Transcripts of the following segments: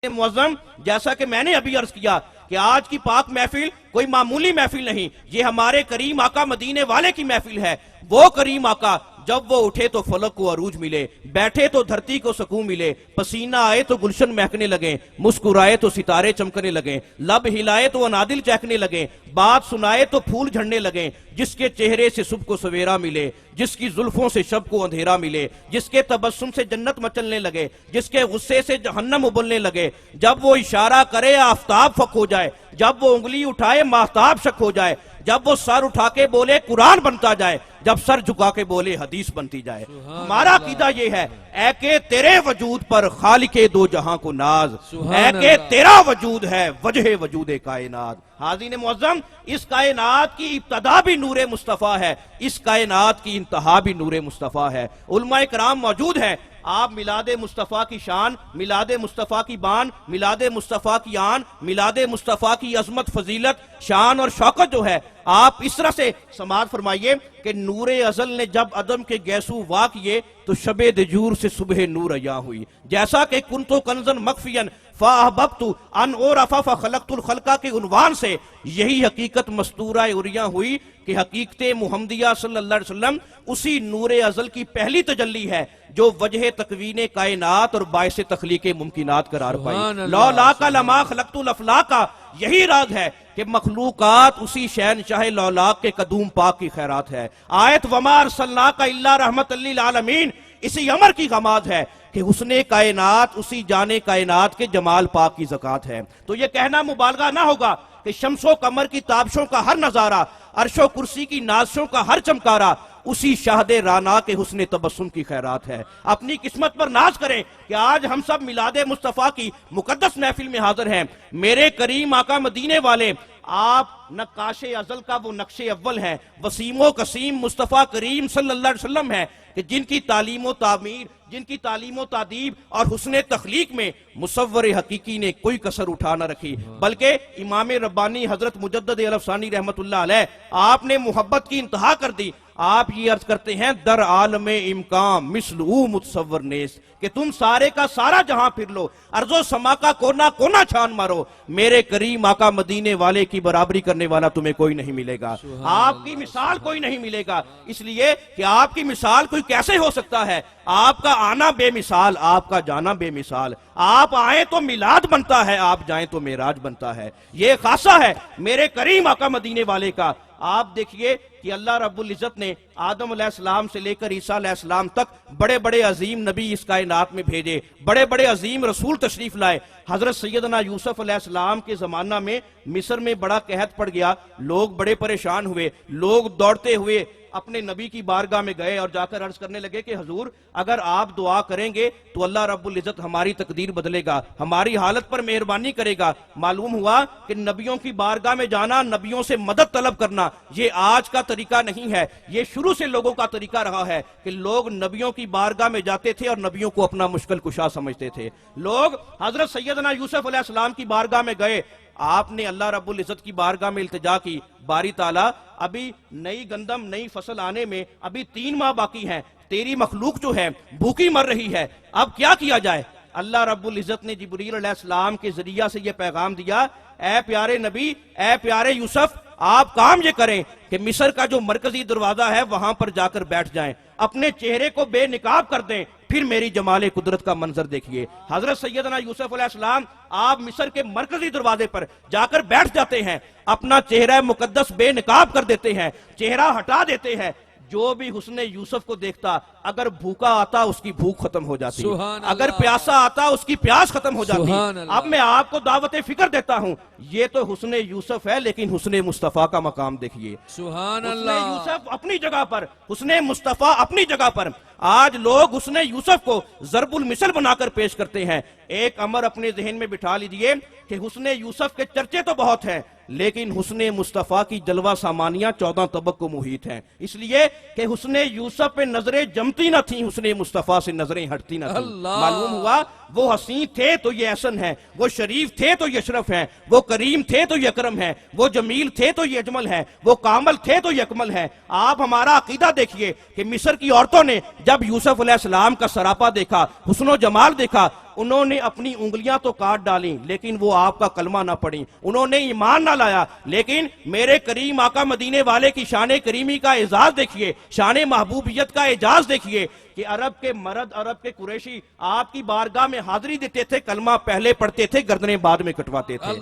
मुअज़्ज़म, जैसा कि मैंने अभी अर्ज किया कि आज की पाक महफिल कोई मामूली महफिल नहीं, ये हमारे करीम आका मदीने वाले की महफिल है। वो करीम आका जब वो उठे तो फलक को अरूज मिले, बैठे तो धरती को सुकून मिले, पसीना आए तो गुलशन महकने लगे, मुस्कुराए तो सितारे चमकने लगे, लब हिलाए तो अनादिल चहकने लगे, बात सुनाए तो फूल झड़ने लगे। जिसके चेहरे से सुबह को सवेरा मिले, जिसकी जुल्फों से शब को अंधेरा मिले, जिसके तबस्सुम से जन्नत मचलने लगे, जिसके गुस्से से जहन्नम उबलने लगे। जब वो इशारा करे आफताब फक हो जाए, जब वो उंगली उठाए माहताब शक हो जाए, जब वो सर उठा के बोले कुरान बनता जाए, जब सर झुका के बोले हदीस बनती जाए। हमारा अकीदा ये है, ऐ के तेरे वजूद पर खालिके दो जहां को नाज, ऐ के तेरा वजूद है वजह वजूद कायनात। हाज़रीन मुअज़्ज़म, इस कायनात की इब्तदा भी नूरे मुस्तफ़ा है, इस कायनात की इंतहा भी नूरे मुस्तफ़ा है। उलमाए कराम मौजूद है। आप मिलादे मुस्तफ़ा की शान, मिलादे मुस्तफ़ा की बान, मिलादे मुस्तफ़ा की आन, मिलादे मुस्तफ़ा की अजमत फजीलत शान और शौकत जो है, आप इस तरह से समाज फरमाइए कि नूरे अजल ने जब अदम के गैसू वाह किए तो शबे दजूर से सुबह नूर अया हुई। जैसा कि कुंतो कंजन मखफियन फ़अहबब्तु अन उरफ़ा फ़ख़लक़तुल ख़ल्क़ा के उन्वान से यही हकीकत मस्तूरा उरिया हुई कि हकीकत मुहम्मदिया सल्लल्लाहु अलैहि वसल्लम उसी नूरे अजल की पहली तजल्ली है जो वजह तकवीने कायनात और बायसे तख्लीके मुमकिनात करार पाई। लौला का लमा खलक़तुल अफ़लाका, यही राज है कि मखलूकात उसी शहनशाह लौलाक के कदूम पाक की खैरात है। आयत वमा अरसलनाका इल्ला रहमतल लिल आलमीन, इसी अमर की गमाज है कि हुस्ने कायनात उसी जाने कायनात के जमाल पाक की ज़कात है। तो ये कहना मुबालगा ना होगा कि शम्सो कमर की ताबशों का हर नजारा, अर्शो कुर्सी की नाज़शों का हर चमकारा उसी शाहदे राना के हुस्ने तबस्सुम की खैरात है। अपनी किस्मत पर नाज करें कि आज हम सब मिलादे मुस्तफ़ा की मुकद्दस महफिल में हाजिर हैं। मेरे करीम आका मदीने वाले, आप नक्काशे अज़ल का वो नक्शे अव्वल हैं, वसीमो कसीम मुस्तफ़ा करीम सल्लल्लाहु अलैहि वसल्लम है कि जिनकी तालीम तामीर, जिनकी तालीम तादीब और हुस्ने तख्लीक में मुसव्वर हकीकी ने कोई कसर उठा न रखी, बल्कि इमाम रब्बानी हजरत मुजद्दद अलफ़सानी रहमतुल्लाह अलैह आपने मोहब्बत की इंतहा कर दी। आप ये अर्ज करते हैं दर आलम इम्कान मिसलू मुतसव्वर नेस, कि तुम सारे का सारा जहां फिर लो, अर्जो समा का कोना कोना छान मारो, मेरे करीम आका मदीने वाले की बराबरी करने वाला तुम्हें कोई नहीं मिलेगा, आपकी मिसाल कोई नहीं मिलेगा। इसलिए कि आपकी मिसाल कोई कैसे हो सकता है? आपका आना बेमिसाल, आपका जाना बेमिसाल। आप आए तो मिलाद बनता है, आप जाएं तो मेराज बनता है। ये खासा है मेरे करीम आका मदीने वाले का। आप देखिए कि अल्लाह रब्बुल इज़्ज़त ने आदम अलैहिस्सलाम से लेकर ईसा अलैहिस्सलाम तक बड़े बड़े अजीम नबी इस कायनात में भेजे, बड़े बड़े अजीम रसूल तशरीफ लाए। हजरत सैयदना यूसुफ अलैहिस्सलाम के जमाना में मिस्र में बड़ा कहत पड़ गया, लोग बड़े परेशान हुए, लोग दौड़ते हुए अपने नबी की बारगाह में गए और जाकर अर्ज करने लगे कि हुजूर, अगर आप दुआ करेंगे तो अल्लाह रब्बुल इज़्ज़त हमारी तकदीर बदलेगा, हमारी हालत पर मेहरबानी करेगा। मालूम हुआ कि नबियों की बारगाह में जाना, नबियों से मदद तलब करना, ये आज का तरीका नहीं है, ये शुरू से लोगों का तरीका रहा है कि लोग नबियों की बारगाह में जाते थे और नबियों को अपना मुश्किल कुशा समझते थे। लोग हजरत सैयदना यूसुफ अलैहिस्सलाम की बारगाह में गए, आपने अल्लाह रब्बुल इज़्ज़त की बारगाह में इल्तिजा की, बारी ताला अभी नई गंदम नई फसल आने में अभी 3 माह बाकी हैं, तेरी मखलूक जो है भूखी मर रही है, अब क्या किया जाए? अल्लाह रब्बुल इज़्ज़त ने जिब्रील अलैहिस्सलाम के जरिया से यह पैगाम दिया, ए प्यारे नबी, ए प्यारे यूसुफ, आप काम ये करें कि मिस्र का जो मरकजी दरवाजा है वहां पर जाकर बैठ जाएं, अपने चेहरे को बेनिकाब कर दें, फिर मेरी जमाले कुदरत का मंजर देखिए। हजरत सैयदना यूसुफ अलैहिस्सलाम आप मिस्र के मरकजी दरवाजे पर जाकर बैठ जाते हैं, अपना चेहरा मुकद्दस बेनिकाब कर देते हैं, चेहरा हटा देते हैं। जो भी हुस्ने यूसुफ को देखता, अगर भूखा आता उसकी भूख खत्म हो जाती, अगर प्यासा आता उसकी प्यास खत्म हो जाती। अब मैं आपको दावत फिक्र देता हूं, ये तो हुस्ने यूसुफ है, लेकिन हुस्ने मुस्तफा का मकाम देखिए। हुस्ने यूसुफ अपनी जगह पर, हुस्ने मुस्तफा अपनी जगह पर। आज लोग हुस्ने यूसुफ को जरबुल मिसल बनाकर पेश करते हैं। एक अमर अपने जहन में बिठा लीजिए कि हुस्ने यूसुफ के चर्चे तो बहुत हैं, लेकिन हुस्ने मुस्तफा की जलवा सामानियां 14 तबक को मुहित हैं, इसलिए कि हुस्ने यूसुफ पे नजरें जमती न थी, हुस्ने मुस्तफा से नजरें हटती न थी। मालूम हुआ वो हसीन थे तो ये एहसन है, वो शरीफ थे तो ये अशरफ है, वो करीम थे तो ये अकरम है, वो जमील थे तो ये अजमल है, वो कामल थे तो ये अकमल है। आप हमारा अकीदा देखिए कि मिस्र की औरतों ने जब यूसुफ अलैहिस्सलाम का सरापा देखा, हुस्नो जमाल देखा, उन्होंने अपनी उंगलियां तो काट डाली लेकिन वो आपका कलमा ना पढ़ी, उन्होंने ईमान ना लाया, लेकिन मेरे करीम आका मदीने वाले की शान करीमी का एजाज देखिए, शान महबूबियत का एजाज देखिए कि अरब के मर्द, अरब के कुरैशी आपकी बारगाह में हाजिरी देते थे, कलमा पहले पढ़ते थे, गर्दनें बाद में कटवाते थे।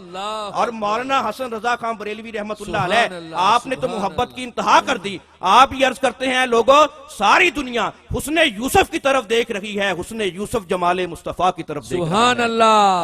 और मौलाना हसन रजा खान बरेलवी रहमतुल्लाह अलैह, आपने तो मोहब्बत की इंतहा कर दी। आप ये अर्ज करते हैं लोगों, सारी दुनिया हुस्ने यूसुफ की तरफ देख रही है, हुस्ने यूसुफ जमाले मुस्तफा की तरफ देख रही है।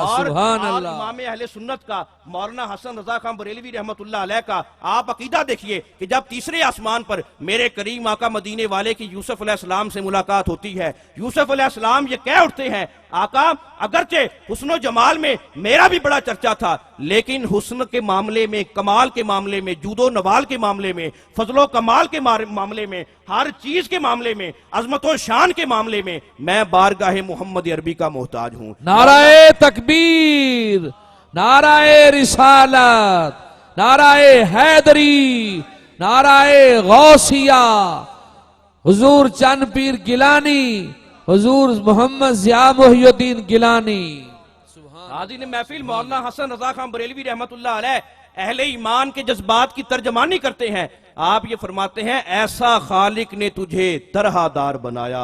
और इमाम अहले सुन्नत का मौलाना हसन रजा खान बरेलवी रहमतुल्लाह अलैह का आप अकीदा देखिए कि जब तीसरे आसमान पर मेरे करीम आका मदीने वाले की यूसुफ अलैहिस्सलाम से मुलाकात होती है, यूसुफ अलैहिस्सलाम ये कह उठते हैं, आका अगरचे हुस्न जमाल में मेरा भी बड़ा चर्चा था, लेकिन हुस्न के मामले में, कमाल के मामले में, जूदो नवाल के मामले में, फजलो कमाल के मामले में, हर चीज के मामले में, अजमतो शान के मामले में मैं बारगाहे मोहम्मद अरबी का मोहताज हूं। नाराए तकबीर, नाराए रिसालत, नाराए हैदरी, नाराए गौसिया, हुजूर चंद पीर गिलानी, हुजूर मोहम्मद ज़िया मुहियुद्दीन गिलानी। हाज़िर महफिल मौलाना हसन रजा खान बरेलवी रहमतुल्लाह अलैह अहले ईमान के जज्बात की तर्जमानी करते हैं। आप ये फरमाते हैं, ऐसा खालिक ने तुझे तरहदार बनाया,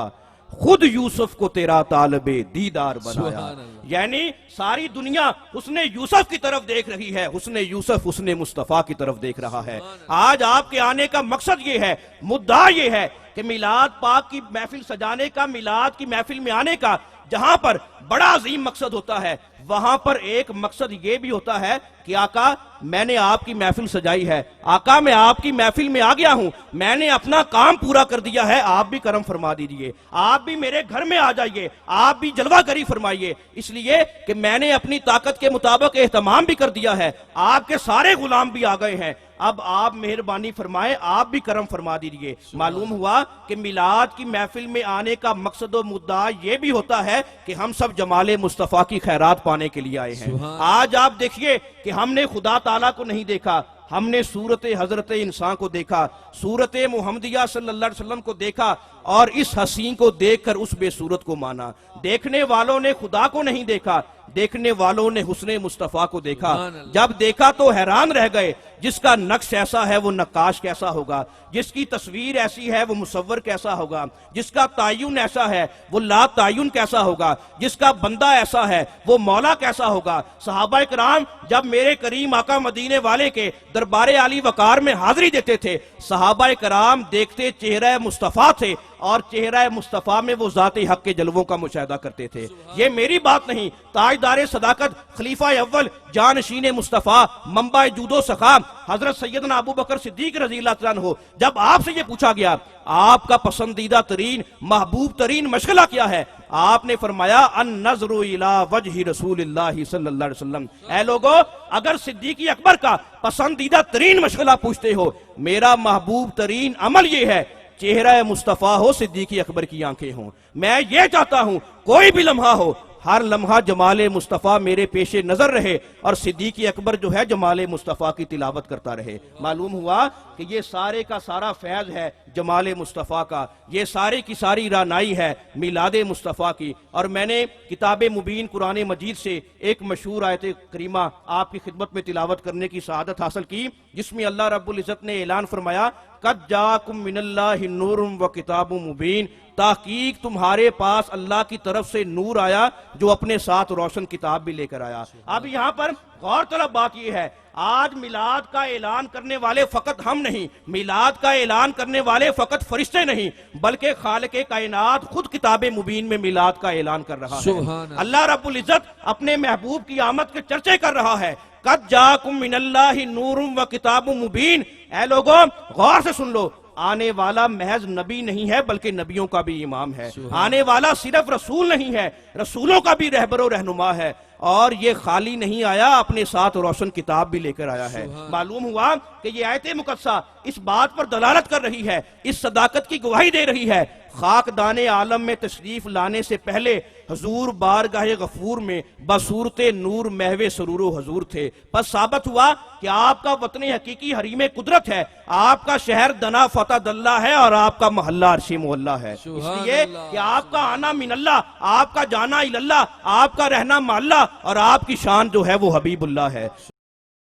खुद यूसुफ को तेरा तालिबे दीदार बनाया। यानी सारी दुनिया उसने यूसुफ की तरफ देख रही है, उसने यूसुफ उसने मुस्तफा की तरफ देख रहा है। आज आपके आने का मकसद ये है, मुद्दा ये है कि मिलाद पाक की महफिल सजाने का, मिलाद की महफिल में आने का जहां पर बड़ा अजीम मकसद होता है, वहां पर एक मकसद ये भी होता है कि आका मैंने आपकी महफिल सजाई है, आका मैं आपकी महफिल में आ गया हूं, मैंने अपना काम पूरा कर दिया है, आप भी करम फरमा दीजिए, आप भी मेरे घर में आ जाइए, आप भी जलवागरी फरमाइए, इसलिए कि मैंने अपनी ताकत के मुताबिक एहतमाम भी कर दिया है, आपके सारे गुलाम भी आ गए हैं, अब आप मेहरबानी फरमाए, आप भी करम फरमा दीजिए। मालूम हुआ कि मिलाद की महफिल में आने का मकसद और मुद्दा ये भी होता है कि हम सब जमाले मुस्तफा की खैरात पाने के लिए आए हैं। आज आप देखिए कि हमने खुदा ताला को नहीं देखा, हमने सूरत हजरत इंसान को देखा, सूरत मुहम्मदिया सल्लल्लाहु अलैहि वसल्लम को देखा, और इस हसीन को देखकर उस बेसूरत को माना। देखने वालों ने खुदा को नहीं देखा, देखने वालों ने हुस्ने मुस्तफा को देखा। जब देखा तो हैरान रह गए, जिसका नक्श ऐसा है वो नक्काश कैसा होगा, जिसकी तस्वीर ऐसी है वो मुसव्वर कैसा होगा, जिसका तायुन ऐसा है वो ला तायुन कैसा होगा, जिसका बंदा ऐसा है वो मौला कैसा होगा। सहाबा किराम जब मेरे करीम आका मदीने वाले के दरबारे आली वकार में हाजिरी देते थे, सहाबा किराम देखते चेहरा मुस्तफा थे और चेहरा मुस्तफा में वो जाते हक के जलवों का मुशाहिदा करते थे। ये मेरी बात नहीं, ताजदारे सदाकत खलीफा अव्वल जानशीन मुस्तफा मंबा जूदो सखा हजरत सैयदना अबू बकर सिद्दीक रज़ियल्लाहु अन्हु, जब आपसे ये पूछा गया आपका पसंदीदा तरीन महबूब तरीन मशगला क्या है, आपने फरमाया अन नज़रु इला वजहि रसूलिल्लाह सल्लल्लाहु अलैहि वसल्लम। ऐ लोगो, अगर सिद्दीकी अकबर का पसंदीदा तरीन मशगला पूछते हो, मेरा महबूब तरीन अमल ये है चेहरा मुस्तफा हो, सिद्दीकी अकबर की आंखें हों। मैं ये चाहता हूं कोई भी लम्हा हो, हर लम्हा जमाले मुस्तफ़ा मेरे पेशे नजर रहे और सिद्दीकी अकबर जो है जमाले मुस्तफ़ा की तिलावत करता रहे। मालूम हुआ कि ये सारे का सारा फैज है जमाले मुस्तफ़ा का, ये सारी की सारी रानाई है मिलादे मुस्तफ़ा की। और मैंने किताब मुबीन कुरान मजीद से एक मशहूर आयत करीमा आपकी खिदमत में तिलावत करने की सआदत हासिल की, जिसमें अल्लाह रब्बुल इज़्ज़त ने ऐलान फरमाया, कद जाकुम मिनल्लाहि नूरुम व किताबुम मुबीन, ताकीक तुम्हारे पास अल्लाह की तरफ से नूर आया जो अपने साथ रोशन किताब भी लेकर आया। अब यहाँ पर गौरतलब बात यह है, आज मिलाद का ऐलान करने वाले फकत हम नहीं, मिलाद का ऐलान करने वाले फकत फरिश्ते नहीं, बल्कि खालिक़े कायनात खुद किताबे मुबीन में मिलाद का ऐलान कर रहा है। अल्लाह रब्बुल इज़्ज़त अपने महबूब की आमद के चर्चे कर रहा है। कद जाकुम मिनल्लाहि नूरुम व किताबुम मुबीन। ऐ लोगों, गौर से सुन लो, आने वाला महज नबी नहीं है बल्कि नबियों का भी इमाम है। आने वाला सिर्फ रसूल नहीं है, रसूलों का भी रहबर और रहनुमा है। और ये खाली नहीं आया, अपने साथ रोशन किताब भी लेकर आया है। मालूम हुआ कि ये आयत मुकद्दसा इस बात पर दलालत कर रही है, इस सदाकत की गवाही दे रही है, खाकदाने आलम में तशरीफ लाने से पहले हजूर बारगाह गफूर में बसूरत नूर महवे सरूर हजूर थे। बस साबित हुआ कि आपका वतन हकीकी हरीम कुदरत है, आपका शहर दना फता दल्ला है और आपका मोहल्ला अर्शी मोहल्ला है। इसलिए कि आपका आना मिनल्ला, आपका जाना इल्लाह, आपका रहना माल्ला और आपकी शान जो है वो हबीबुल्लाह है।